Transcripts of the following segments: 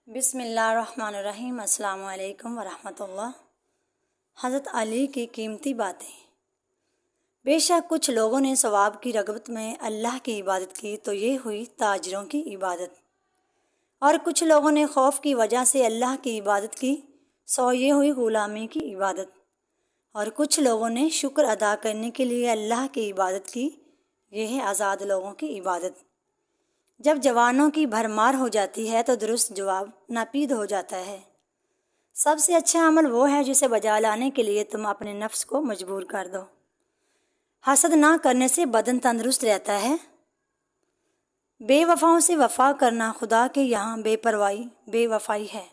بسم اللہ الرحمن الرحیم۔ السلام علیکم ورحمۃ اللہ۔ حضرت علی کی قیمتی باتیں۔ بے شک کچھ لوگوں نے ثواب کی رغبت میں اللہ کی عبادت کی تو یہ ہوئی تاجروں کی عبادت، اور کچھ لوگوں نے خوف کی وجہ سے اللہ کی عبادت کی سو یہ ہوئی غلامی کی عبادت، اور کچھ لوگوں نے شکر ادا کرنے کے لیے اللہ کی عبادت کی، یہ ہے آزاد لوگوں کی عبادت۔ جب جوانوں کی بھرمار ہو جاتی ہے تو درست جواب ناپید ہو جاتا ہے۔ سب سے اچھا عمل وہ ہے جسے بجا لانے کے لیے تم اپنے نفس کو مجبور کر دو۔ حسد نہ کرنے سے بدن تندرست رہتا ہے۔ بے وفاؤں سے وفا کرنا خدا کے یہاں بے وفائی ہے،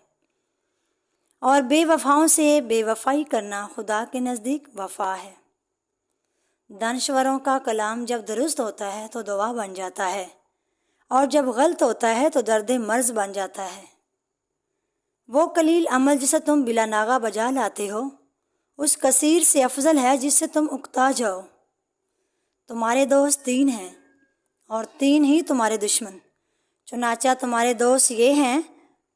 اور بے وفاؤں سے بے وفائی کرنا خدا کے نزدیک وفا ہے۔ دانشوروں کا کلام جب درست ہوتا ہے تو دعا بن جاتا ہے، اور جب غلط ہوتا ہے تو درد مرض بن جاتا ہے۔ وہ قلیل عمل جسے تم بلا ناغہ بجا لاتے ہو اس کثیر سے افضل ہے جس سے تم اکتا جاؤ۔ تمہارے دوست 3 ہیں اور 3 ہی تمہارے دشمن، چنانچہ تمہارے دوست یہ ہیں: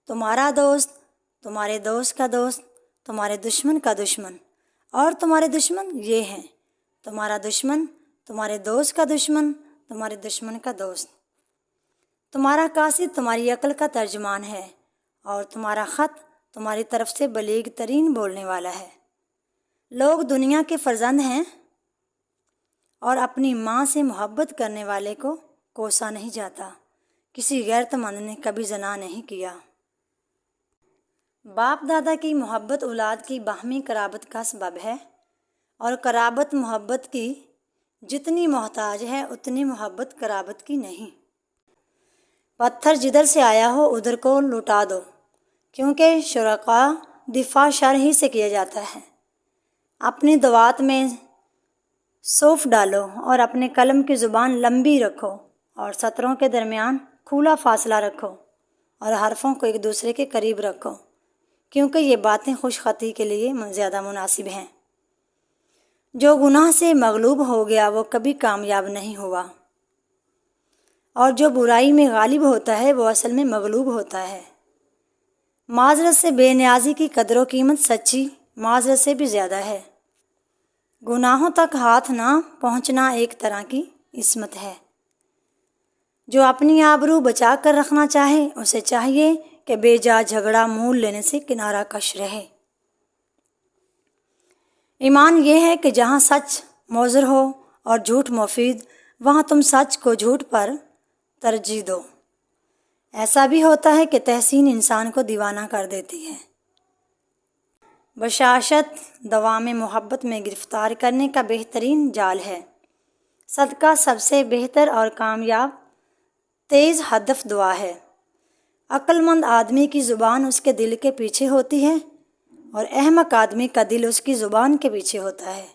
تمہارا دوست، تمہارے دوست کا دوست، تمہارے دشمن کا دشمن، اور تمہارے دشمن یہ ہیں: تمہارا دشمن، تمہارے دوست کا دشمن، تمہارے دشمن کا دوست۔ تمہارا قاصد تمہاری عقل کا ترجمان ہے، اور تمہارا خط تمہاری طرف سے بلیغ ترین بولنے والا ہے۔ لوگ دنیا کے فرزند ہیں، اور اپنی ماں سے محبت کرنے والے کو کوسا نہیں جاتا۔ کسی غیرت مند نے کبھی زنا نہیں کیا۔ باپ دادا کی محبت اولاد کی باہمی قرابت کا سبب ہے، اور قرابت محبت کی جتنی محتاج ہے اتنی محبت قرابت کی نہیں۔ پتھر جدھر سے آیا ہو ادھر کو لوٹا دو، کیونکہ شرکاء دفاع شر ہی سے کیا جاتا ہے۔ اپنی دوات میں صوف ڈالو اور اپنے قلم کی زبان لمبی رکھو، اور سطروں کے درمیان کھلا فاصلہ رکھو، اور حرفوں کو ایک دوسرے کے قریب رکھو، کیونکہ یہ باتیں خوش خطی کے لیے زیادہ مناسب ہیں۔ جو گناہ سے مغلوب ہو گیا وہ کبھی کامیاب نہیں ہوا، اور جو برائی میں غالب ہوتا ہے وہ اصل میں مغلوب ہوتا ہے۔ معذرت سے بے نیازی کی قدر و قیمت سچی معذرت سے بھی زیادہ ہے۔ گناہوں تک ہاتھ نہ پہنچنا ایک طرح کی عصمت ہے۔ جو اپنی آبرو بچا کر رکھنا چاہے اسے چاہیے کہ بے جا جھگڑا مول لینے سے کنارہ کش رہے۔ ایمان یہ ہے کہ جہاں سچ مضر ہو اور جھوٹ مفید، وہاں تم سچ کو جھوٹ پر ترجیح دو۔ ایسا بھی ہوتا ہے کہ تحسین انسان کو دیوانہ کر دیتی ہے۔ بشاشت دوام محبت میں گرفتار کرنے کا بہترین جال ہے۔ صدقہ سب سے بہتر اور کامیاب تیز ہدف دعا ہے۔ عقل مند آدمی کی زبان اس کے دل کے پیچھے ہوتی ہے، اور احمق آدمی کا دل اس کی زبان کے پیچھے ہوتا ہے۔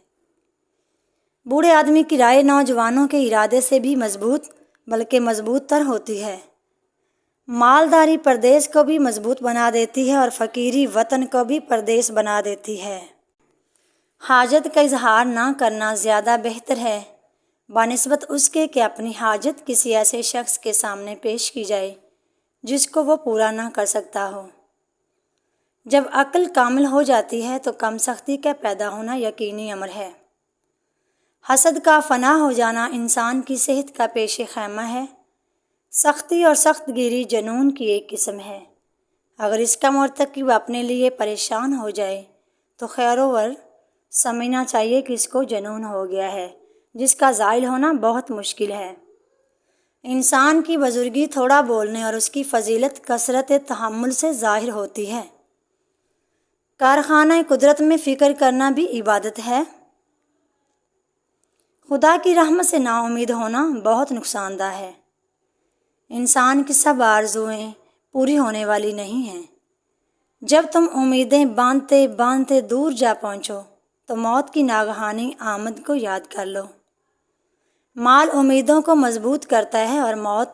بوڑھے آدمی کی رائے نوجوانوں کے ارادے سے بھی مضبوط بلکہ مضبوط تر ہوتی ہے۔ مالداری پردیس کو بھی مضبوط بنا دیتی ہے، اور فقیری وطن کو بھی پردیس بنا دیتی ہے۔ حاجت کا اظہار نہ کرنا زیادہ بہتر ہے بنسبت اس کے کہ اپنی حاجت کسی ایسے شخص کے سامنے پیش کی جائے جس کو وہ پورا نہ کر سکتا ہو۔ جب عقل کامل ہو جاتی ہے تو کم سختی کا پیدا ہونا یقینی امر ہے۔ حسد کا فنا ہو جانا انسان کی صحت کا پیش خیمہ ہے۔ سختی اور سخت گیری جنون کی ایک قسم ہے۔ اگر اس کا مرتکب اپنے لیے پریشان ہو جائے تو خیر ور سمجھنا چاہیے کہ اس کو جنون ہو گیا ہے، جس کا زائل ہونا بہت مشکل ہے۔ انسان کی بزرگی تھوڑا بولنے اور اس کی فضیلت کثرت تحمل سے ظاہر ہوتی ہے۔ کارخانہ قدرت میں فکر کرنا بھی عبادت ہے۔ خدا کی رحمت سے نا امید ہونا بہت نقصان دہ ہے۔ انسان کی سب آرزوئیں پوری ہونے والی نہیں ہیں۔ جب تم امیدیں باندھتے باندھتے دور جا پہنچو تو موت کی ناگہانی آمد کو یاد کر لو۔ مال امیدوں کو مضبوط کرتا ہے اور موت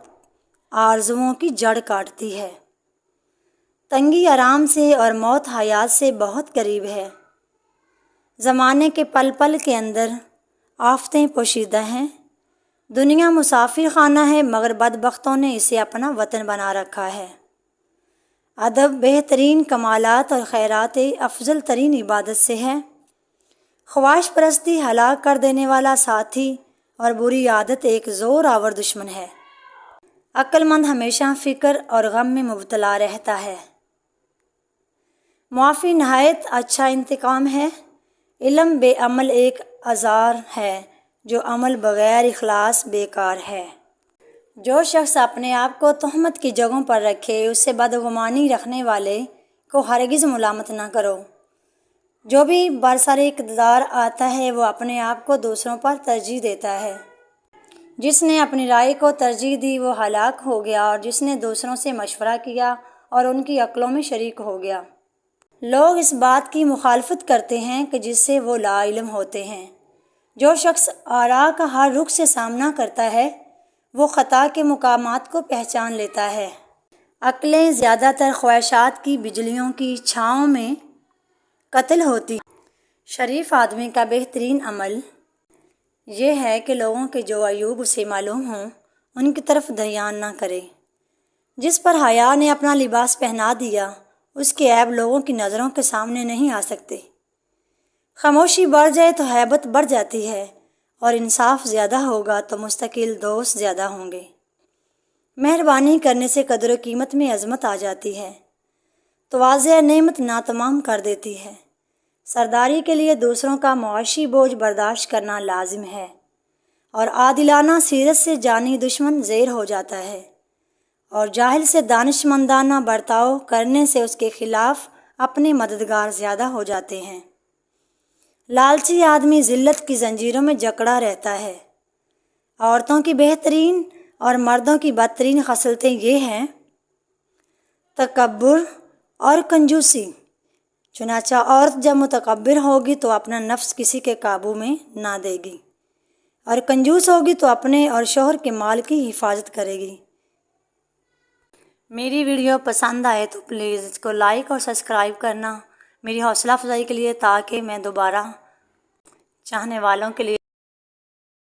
آرزوؤں کی جڑ کاٹتی ہے۔ تنگی آرام سے اور موت حیات سے بہت قریب ہے۔ زمانے کے پل پل کے اندر آفتیں پوشیدہ ہیں۔ دنیا مسافر خانہ ہے، مگر بدبختوں نے اسے اپنا وطن بنا رکھا ہے۔ ادب بہترین کمالات اور خیرات افضل ترین عبادت سے ہے۔ خواہش پرستی ہلاک کر دینے والا ساتھی اور بری عادت ایک زور آور دشمن ہے۔ عقل مند ہمیشہ فکر اور غم میں مبتلا رہتا ہے۔ معافی نہایت اچھا انتقام ہے۔ علم بے عمل ایک آزار ہے، جو عمل بغیر اخلاص بیکار ہے۔ جو شخص اپنے آپ کو تہمت کی جگہوں پر رکھے، اس سے بدگمانی رکھنے والے کو ہرگز ملامت نہ کرو۔ جو بھی برسر اقتدار آتا ہے وہ اپنے آپ کو دوسروں پر ترجیح دیتا ہے۔ جس نے اپنی رائے کو ترجیح دی وہ ہلاک ہو گیا، اور جس نے دوسروں سے مشورہ کیا اور ان کی عقلوں میں شریک ہو گیا۔ لوگ اس بات کی مخالفت کرتے ہیں کہ جس سے وہ لا علم ہوتے ہیں۔ جو شخص آراء کا ہر رخ سے سامنا کرتا ہے وہ خطا کے مقامات کو پہچان لیتا ہے۔ عقلیں زیادہ تر خواہشات کی بجلیوں کی چھاؤں میں قتل ہوتی ہیں۔ شریف آدمی کا بہترین عمل یہ ہے کہ لوگوں کے جو عیوب اسے معلوم ہوں ان کی طرف دھیان نہ کرے۔ جس پر حیا نے اپنا لباس پہنا دیا اس کے عیب لوگوں کی نظروں کے سامنے نہیں آ سکتے۔ خاموشی بڑھ جائے تو ہیبت بڑھ جاتی ہے، اور انصاف زیادہ ہوگا تو مستقل دوست زیادہ ہوں گے۔ مہربانی کرنے سے قدر و قیمت میں عظمت آ جاتی ہے۔ تواضع نعمت ناتمام کر دیتی ہے۔ سرداری کے لیے دوسروں کا معاشی بوجھ برداشت کرنا لازم ہے، اور عادلانہ سیرت سے جانی دشمن زیر ہو جاتا ہے، اور جاہل سے دانش مندانہ برتاؤ کرنے سے اس کے خلاف اپنے مددگار زیادہ ہو جاتے ہیں۔ لالچی آدمی ذلت کی زنجیروں میں جکڑا رہتا ہے۔ عورتوں کی بہترین اور مردوں کی بدترین خصلتیں یہ ہیں: تکبر اور کنجوسی۔ چنانچہ عورت جب متکبر ہوگی تو اپنا نفس کسی کے قابو میں نہ دے گی، اور کنجوس ہوگی تو اپنے اور شوہر کے مال کی حفاظت کرے گی۔ میری ویڈیو پسند آئے تو پلیز اس کو لائک اور سبسکرائب کرنا میری حوصلہ افزائی کے لیے، تاکہ میں دوبارہ چاہنے والوں کے لیے